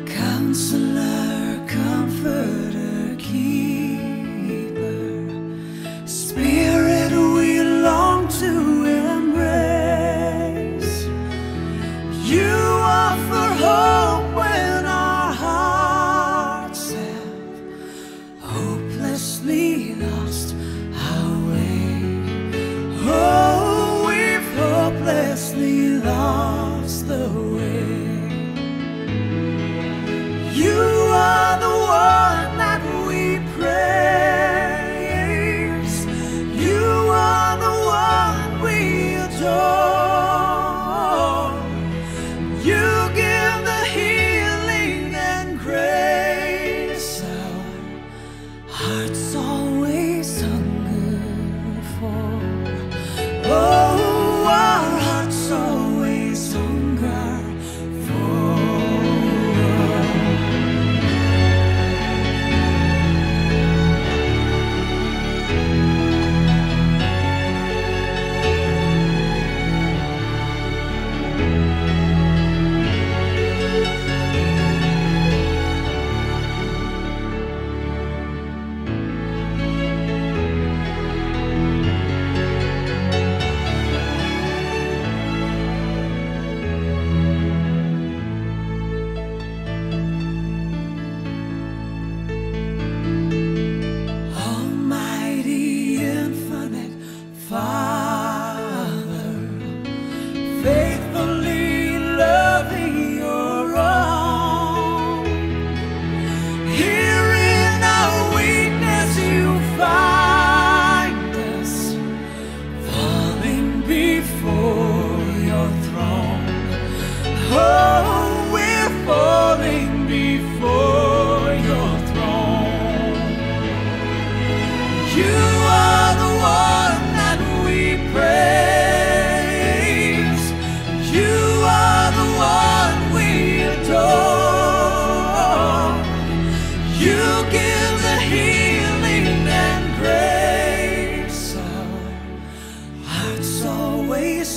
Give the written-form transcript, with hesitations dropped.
Counselor, comforter, keeper, Spirit we long to embrace. You offer hope when our hearts have hopelessly lost our way. Oh, we've hopelessly lost the way. You are the one that we praise. You are the one we adore. You give the healing and grace our hearts always hunger for. Oh, our hearts always hunger for. Father, faithfully loving your own. Here in our weakness you find us, falling before your throne. Oh, we're falling before your throne. You are the one praise. You are the one we adore. You give the healing and grace our hearts always